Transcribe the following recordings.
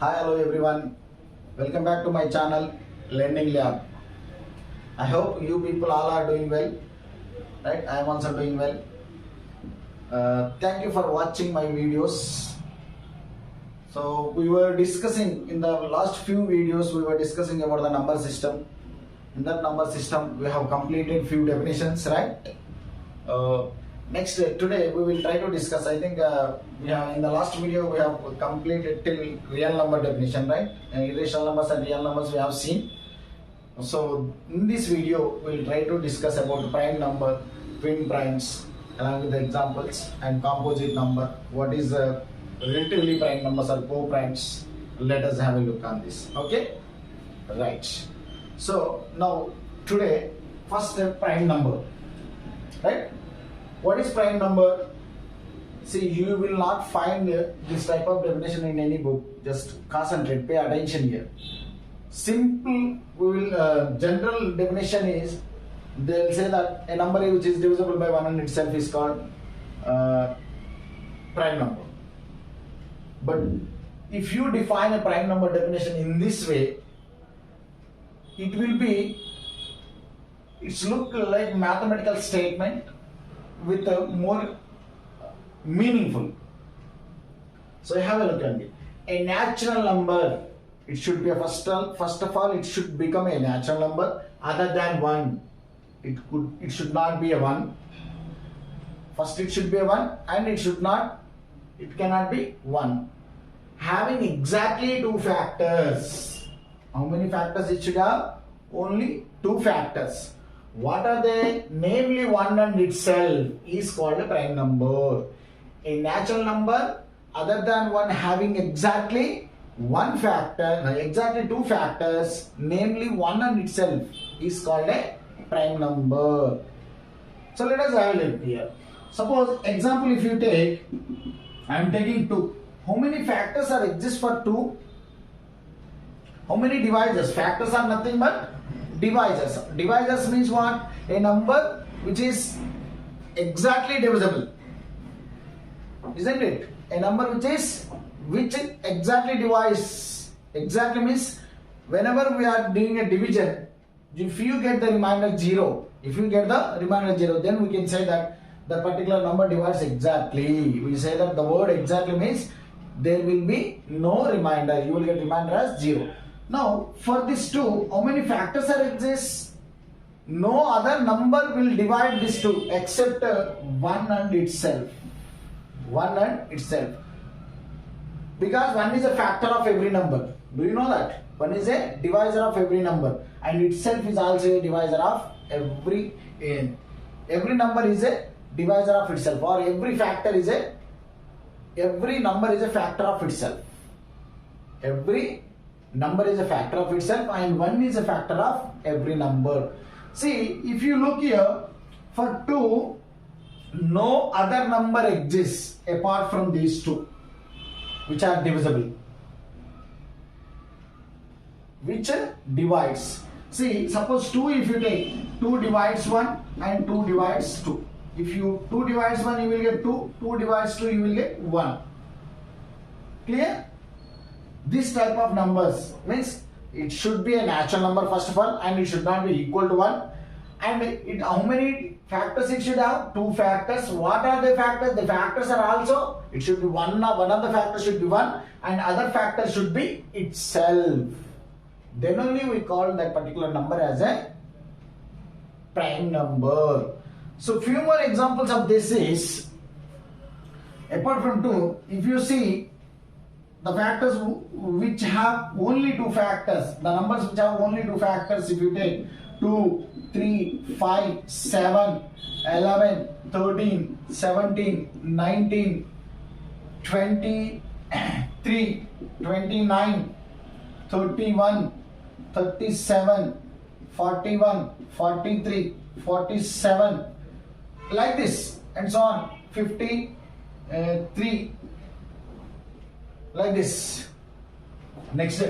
Hi, hello everyone. Welcome back to my channel Learning Lab. I hope you people all are doing well. Right? I am also doing well. Thank you for watching my videos. So we were discussing in the last few videos. We were discussing about the number system. In that number system, we have completed few definitions, right? Next today we will try to discuss. I think in the last video we have completed till real number definition, right? Irrational numbers and real numbers we have seen. So in this video we will try to discuss about prime number, twin primes, along with the examples, and composite number. What is relatively prime numbers or co-primes? Let us have a look on this. Okay, right. So now today first prime number, right? What is prime number? See, you will not find this type of definition in any book. Just concentrate, pay attention here. Simple, we will general definition is, they will say that a number which is divisible by 1 and itself is called prime number. But if you define a prime number definition in this way, it will be, it's look like mathematical statement with a more meaningful. So have a look at it. A natural number, it should be a first of all it should become a natural number other than 1. It should not be a 1. First it should be a 1 and it cannot be 1. Having exactly 2 factors. How many factors it should have? Only 2 factors. What are they? Namely 1 and itself is called a prime number. A natural number other than 1 having exactly 1 factor, exactly 2 factors, namely 1 and itself is called a prime number. So let us have a look here. Suppose example, if you take, I am taking 2. How many factors are exist for 2? How many divisors? Factors are nothing but divisors. Divisors means what? A number which is exactly divisible, isn't it? A number which exactly divides. Exactly means whenever we are doing a division, if you get the remainder 0, then we can say that the particular number divides exactly. We say that the word exactly means there will be no remainder. You will get remainder as 0. Now, for this 2, how many factors are exist? No other number will divide this 2 except 1 and itself. 1 and itself. Because 1 is a factor of every number. Do you know that? 1 is a divisor of every number. And itself is also a divisor of every number is a divisor of itself. Or every number is a factor of itself. Every number is a factor of itself and 1 is a factor of every number. See, if you look here, for 2, no other number exists apart from these 2 which are divisible, which divides. See, suppose 2, if you take 2 divides 1 and 2 divides 2. If you 2 divides 1, you will get 2. 2 divides 2, you will get 1. Clear? This type of numbers means it should be a natural number first of all, and it should not be equal to 1. And how many factors it should have? 2 factors. What are the factors? The factors are also, it should be one of the factors should be 1 and other factor should be itself. Then only we call that particular number as a prime number. So few more examples of this is, apart from 2, if you see the factors which have only 2 factors, the numbers which have only 2 factors, if you take 2, 3, 5, 7, 11, 13, 17, 19, 23, 29, 31, 37, 41, 43, 47, like this, and so on, 53, like this. Next,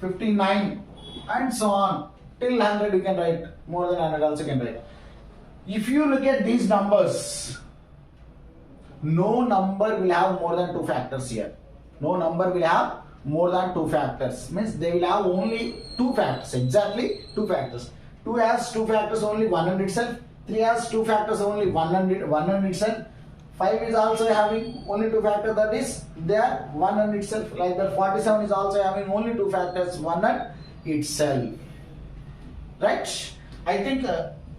59, and so on, till 100 you can write, more than 100 also can write. If you look at these numbers, no number will have more than 2 factors here. No number will have more than two factors. Means they will have only two factors, exactly two factors. 2 has two factors only, 1 and itself. 3 has two factors only, 1 and itself. 5 is also having only two factors, that is there 1 and itself. Like that 47 is also having only two factors, 1 and itself. Right? I think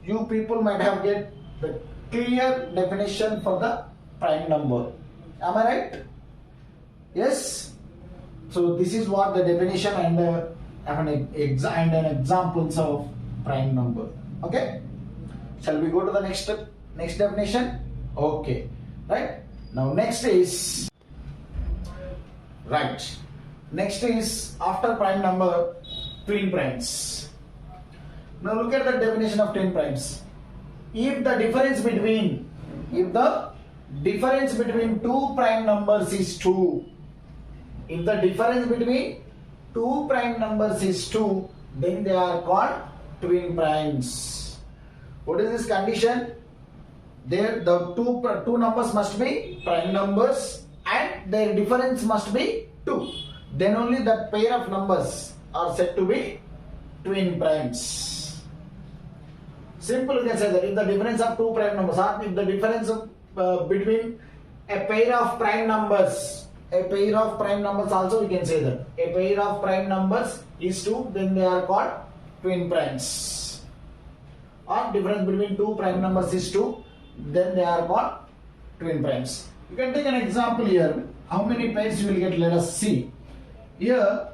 you people might have get the clear definition for the prime number. Am I right? Yes. So this is what the definition and an examples of prime number. Okay. Shall we go to the next definition? Okay. Right. Now next is after prime number, twin primes. Now look at the definition of twin primes. If the difference between two prime numbers is 2, if the difference between two prime numbers is 2, then they are called twin primes. What is this condition? The two numbers must be prime numbers and their difference must be 2. Then only that pair of numbers are said to be twin primes. Simple, you can say that if the difference of two prime numbers, or if the difference between a pair of prime numbers also, we can say that a pair of prime numbers is 2, then they are called twin primes. Or difference between two prime numbers is 2, then they are called twin primes. You can take an example here. How many pairs you will get? Let us see. Here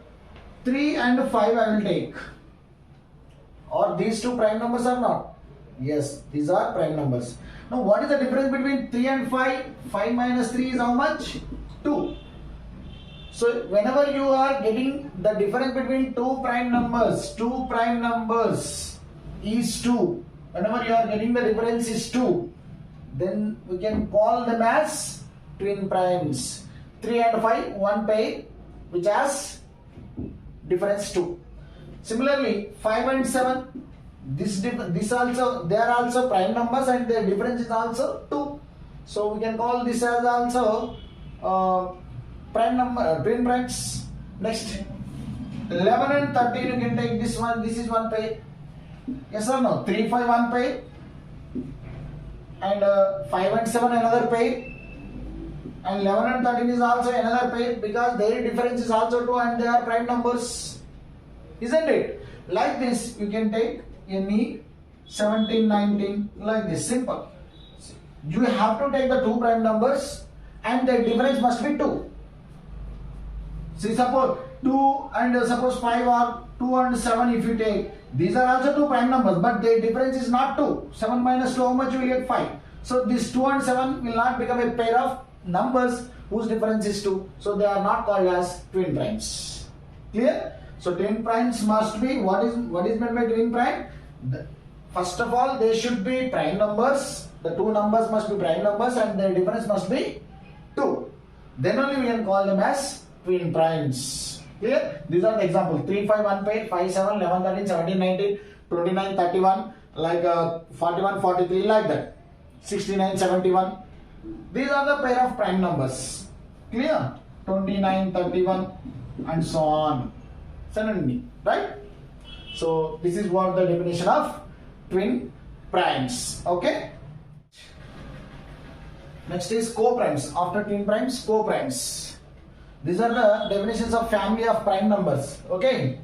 3 and 5 I will take. Or these two prime numbers or not? Yes, these are prime numbers. Now what is the difference between 3 and 5? 5 minus 3 is how much? 2. So whenever you are getting the difference between two prime numbers is 2. Whenever you are getting the difference is 2, then we can call them as twin primes. 3 and 5, one pair which has difference 2. Similarly, 5 and 7, this also, they are also prime numbers and their difference is also 2. So we can call this as also twin primes. Next, 11 and 13 you can take this one. This is one pair. Yes or no? 3, 5 one pair, and 5 and 7 another pair, and 11 and 13 is also another pair because their difference is also 2 and they are prime numbers, isn't it? Like this you can take any 17, 19, like this, simple. You have to take the two prime numbers and their difference must be 2. See, suppose 2 and suppose 5 or 2 and 7 if you take, these are also two prime numbers but their difference is not 2. 7 minus 2, how much you will get? 5. So this 2 and 7 will not become a pair of numbers whose difference is 2. So they are not called as twin primes. Clear? So twin primes must be, what is meant by twin prime? First of all, they should be prime numbers. The two numbers must be prime numbers and their difference must be 2. Then only we can call them as twin primes. Clear? These are the examples. 3, 5, 1 pair, 5, 7, 11, 13, 17, 19, 29, 31, like 41, 43, like that. 69, 71. These are the pair of prime numbers. Clear? 29, 31 and so on. Suddenly, right? So this is what the definition of twin primes. Okay? Next is coprimes. After twin primes, coprimes. These are the definitions of family of prime numbers. Okay?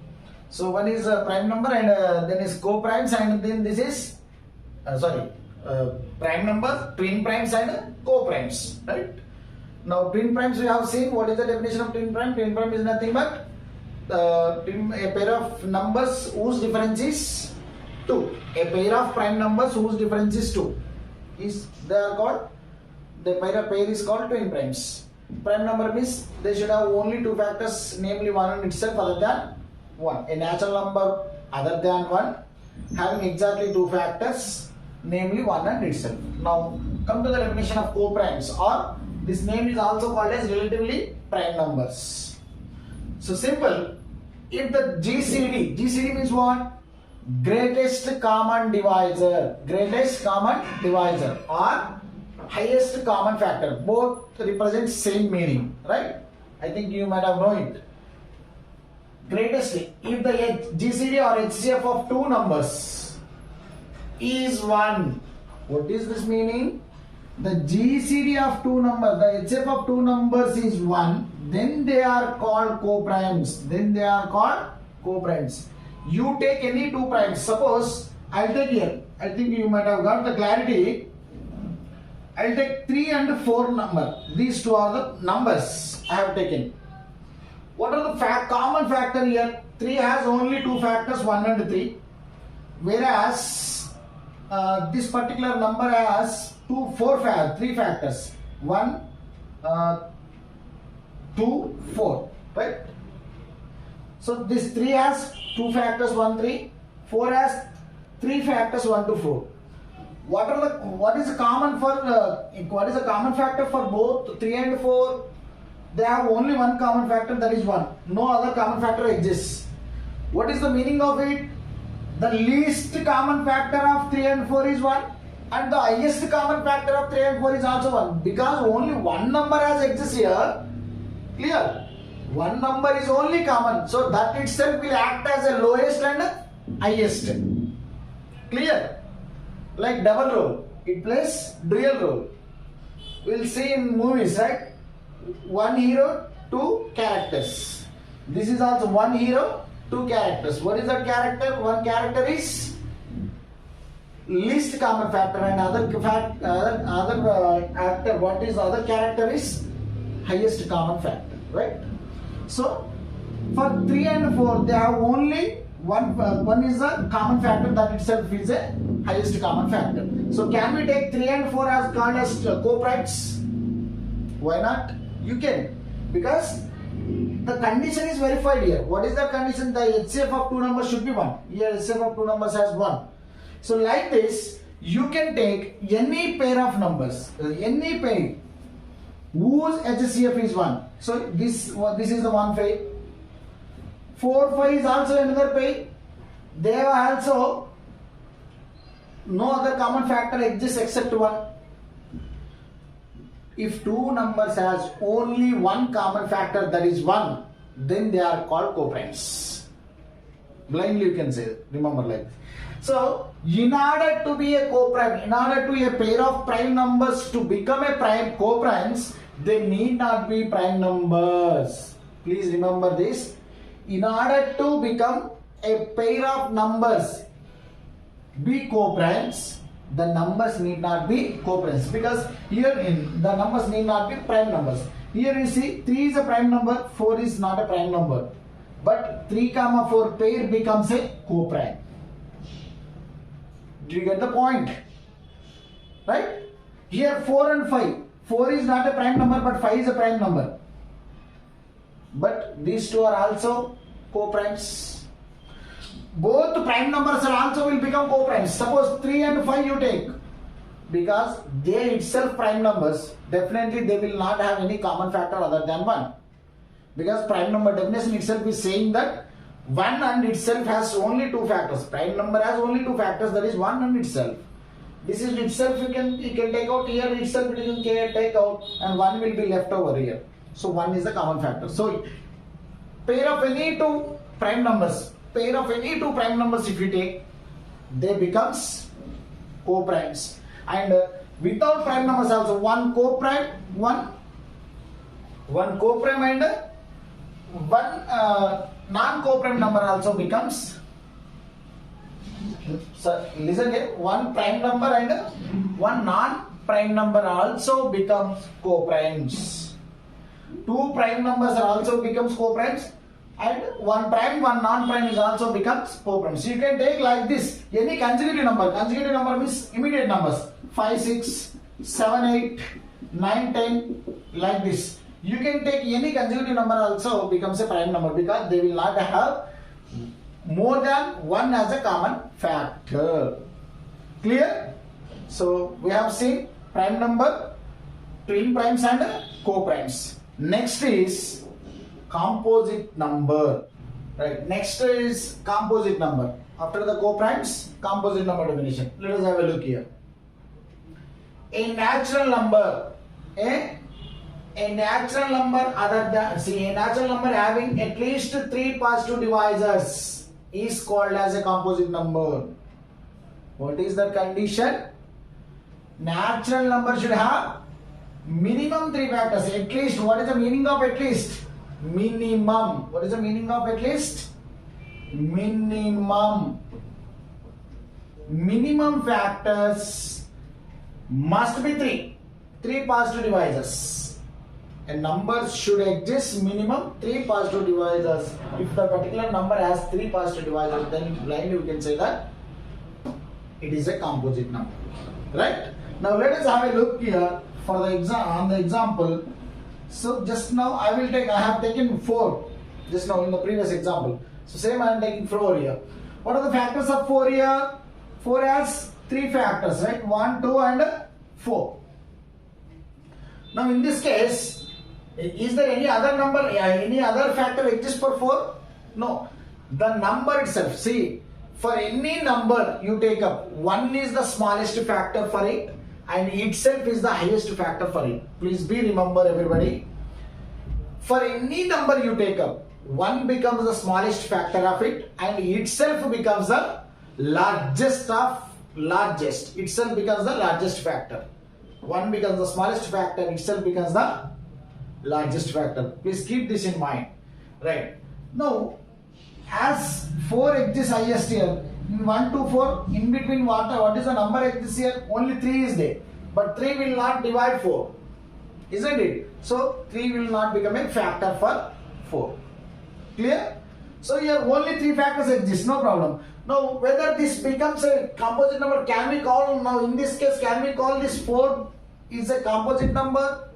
So one is prime number and then is coprimes, and then this is prime number, twin primes and coprimes. Right? Now twin primes we have seen. What is the definition of twin prime? Twin prime is nothing but a pair of numbers whose difference is 2. A pair of prime numbers whose difference is 2. They are called, the pair is called twin primes. Prime number means they should have only two factors, namely 1 and itself other than 1. A natural number other than 1 having exactly two factors, namely 1 and itself. Now come to the definition of coprimes, or this name is also called as relatively prime numbers. So simple. If the GCD means what? Greatest common divisor, or highest common factor, both represent same meaning, right? I think you might have known it. Greatest. If the GCD or HCF of two numbers is 1, what is this meaning? The GCD of two numbers, the HCF of two numbers is 1, then they are called coprimes. You take any two primes. Suppose I'll take here, I think you might have got the clarity. I'll take 3 and 4 number. These two are the numbers I have taken. What are the common factor here? 3 has only two factors, 1 and 3. Whereas this particular number has 3 factors. 1, 2, 4. Right? So this 3 has 2 factors, 1, 3. 4 has 3 factors, 1 to 4. What is a common factor for both 3 and 4? They have only one common factor, that is 1. No other common factor exists. What is the meaning of it? The least common factor of 3 and 4 is 1, and the highest common factor of 3 and 4 is also 1. Because only one number has exists here. Clear? One number is only common, so that itself will act as a lowest and highest. Clear? Like double role, it plays dual role. We'll see in movies, right? One hero, 2 characters. This is also one hero, 2 characters. What is that character? One character is least common factor, and other actor. What is other character is highest common factor, right? So for 3 and 4, they have only one is a common factor, that itself is a highest common factor. So can we take 3 and 4 as called as coprimes? Why not? You can, because the condition is verified here. What is the condition? The HCF of two numbers should be 1. Here HCF of two numbers has 1. So like this, you can take any pair of numbers, any pair whose HCF is 1. So this is the one pair. 4, 5 is also another pair. They have also no other common factor exists except 1. If two numbers has only one common factor, that is 1, then they are called coprimes. Blindly you can say, remember like this. So in order to be a coprime, in order to a pair of prime numbers to become a coprimes, they need not be prime numbers. Please remember this. In order to become a pair of numbers be coprimes, the numbers need not be coprimes, because here the numbers need not be prime numbers. Here you see 3 is a prime number, 4 is not a prime number, but 3, 4 pair becomes a coprime. Do you get the point? Right? Here 4 and 5. 4 is not a prime number, but 5 is a prime number. But these two are also coprimes. Both prime numbers are also will become coprimes. Suppose 3 and 5 you take, because they itself prime numbers, definitely they will not have any common factor other than 1. Because prime number definition itself is saying that 1 and itself has only 2 factors. Prime number has only 2 factors, that is 1 and itself. This is itself you can take out, here itself you can take out, and 1 will be left over here. So 1 is the common factor. So pair of any two prime numbers if you take, they becomes coprimes. And without prime numbers also, one coprime and one non-coprime number also becomes. So listen here, one prime number and one non-prime number also becomes coprimes. 2 prime numbers are also becomes coprimes, and one prime, one non-prime is also becomes coprimes. So you can take like this, any consecutive number means immediate numbers, 5, 6, 7, 8, 9, 10, like this. You can take any consecutive number also becomes a prime number, because they will not have more than 1 as a common factor. Clear? So we have seen prime number, twin primes and coprimes. Next is composite number. Right. Next is composite number. After the coprimes, composite number definition. Let us have a look here. A natural number. A a natural number a natural number having at least 3 positive divisors is called as a composite number. What is the condition? Natural number should have minimum 3 factors. At least. What is the meaning of at least? Minimum. What is the meaning of at least? Minimum. Minimum factors must be 3. 3 positive divisors. A number should exist minimum 3 positive divisors. If the particular number has 3 positive divisors, then blindly we can say that it is a composite number. Right? Now let us have a look here for the example. So just now I have taken 4 just now in the previous example. So same I am taking 4 here. What are the factors of 4 here? 4 has 3 factors, right? 1, 2 and 4. Now in this case, is there any other number, any other factor exists for 4? No. The number itself, see, for any number you take up, 1 is the smallest factor for it and itself is the highest factor for it. Please remember everybody. For any number you take up, 1 becomes the smallest factor of it and itself becomes the largest of largest. Itself becomes the largest factor. 1 becomes the smallest factor, itself becomes the largest factor. Please keep this in mind. Right. Now, as 4 exists highest here, 1 to 4, in between what is the number exists here? Only 3 is there. But 3 will not divide 4. Isn't it? So, 3 will not become a factor for 4. Clear? So, here only 3 factors exist, no problem. Now, whether this becomes a composite number, can we call, now in this case, can we call this 4 is a composite number?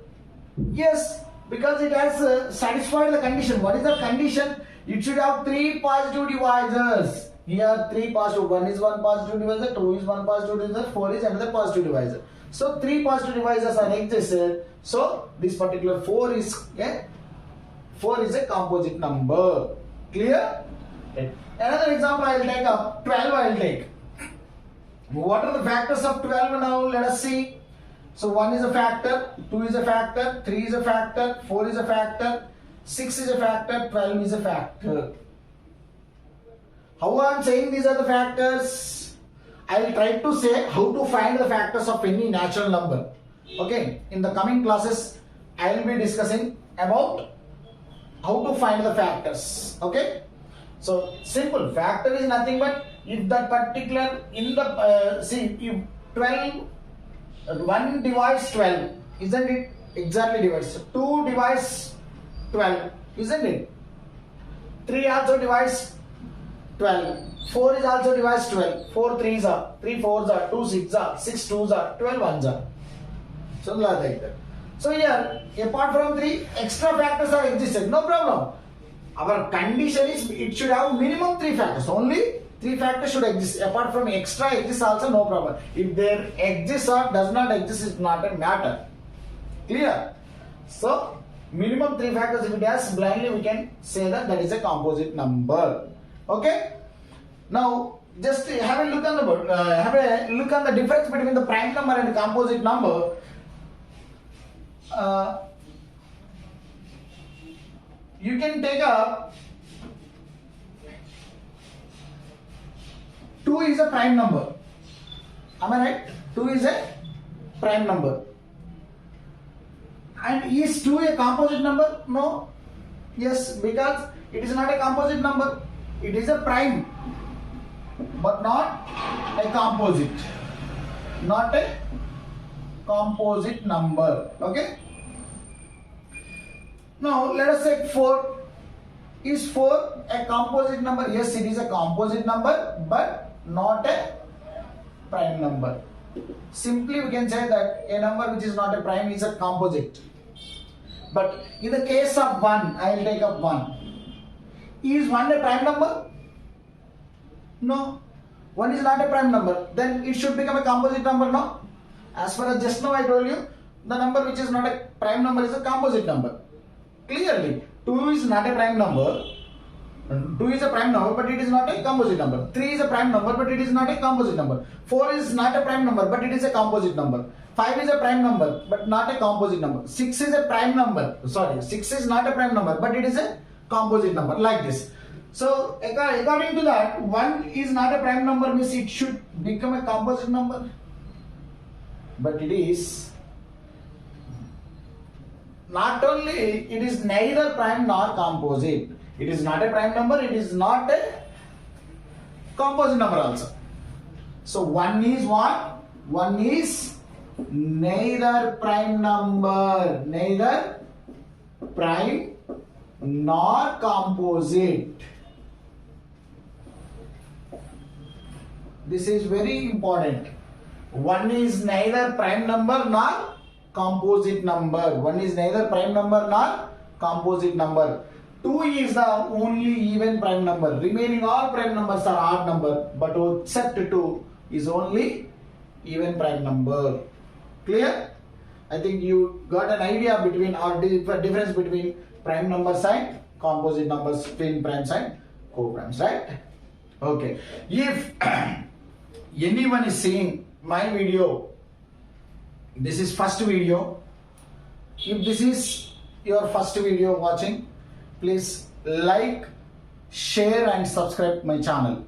Yes, because it has satisfied the condition. What is the condition? It should have 3 positive divisors. Here 3 positive, 1 is 1 positive divisor, 2 is 1 positive divisor, 4 is another positive divisor. So 3 positive divisors are existed. So this particular 4 is a composite number. Clear? Right. Another example I will take up, 12 I will take. What are the factors of 12 now? Let us see. So 1 is a factor, 2 is a factor, 3 is a factor, 4 is a factor, 6 is a factor, 12 is a factor. How I am saying these are the factors? I will try to say how to find the factors of any natural number. Okay, in the coming classes I will be discussing about how to find the factors. Okay, so simple. Factor is nothing but if that particular in the if 12 1 divides 12, isn't it? Exactly divides. 2 divides 12, isn't it? 3 also divides 12. 4 is also divides 12. 4 3s are, 3 4s are, 2 6s are, 6 2s are, 12 1s are. So like that. So here, apart from 3, extra factors are existed. No problem. Our condition is it should have minimum 3 factors. Only 3 factors should exist. Apart from extra exists also, no problem. If there exists or does not exist, is not a matter. Clear? So minimum 3 factors, if it has, blindly we can say that is a composite number. Okay. Now just have a look on the difference between the prime number and the composite number. You can take up 2 is a prime number. Am I right? 2 is a prime number. And is 2 a composite number? No. Yes, because it is not a composite number. It is a prime, but not a composite. Not a composite number. Okay. Now let us say 4. Is 4 a composite number? Yes, it is a composite number, but not a prime number. Simply we can say that a number which is not a prime is a composite. But in the case of 1, I will take up 1. Is 1 a prime number? No. 1 is not a prime number. Then it should become a composite number, no? As far as just now I told you, the number which is not a prime number is a composite number. Clearly, 2 is not a prime number. 2 is a prime number, but it is not a composite number. 3 is a prime number, but it is not a composite number. 4 is not a prime number, but it is a composite number. 5 is a prime number, but not a composite number. 6 is a prime number. Sorry, 6 is not a prime number, but it is a composite number, like this. So, according to that, 1 is not a prime number, means it should become a composite number. But it is not only, it is neither prime nor composite. It is not a prime number, it is not a composite number also. So 1 is what? 1 is neither prime number, neither prime nor composite. This is very important. 1 is neither prime number nor composite number. 1 is neither prime number nor composite number. 2 is the only even prime number. Remaining all prime numbers are odd number, but except 2 is only even prime number. Clear? I think you got an idea between or difference between prime numbers and composite numbers, twin primes and co-primes, right? Okay. If anyone is seeing my video, this is first video. If this is your first video watching, please like, share and subscribe my channel.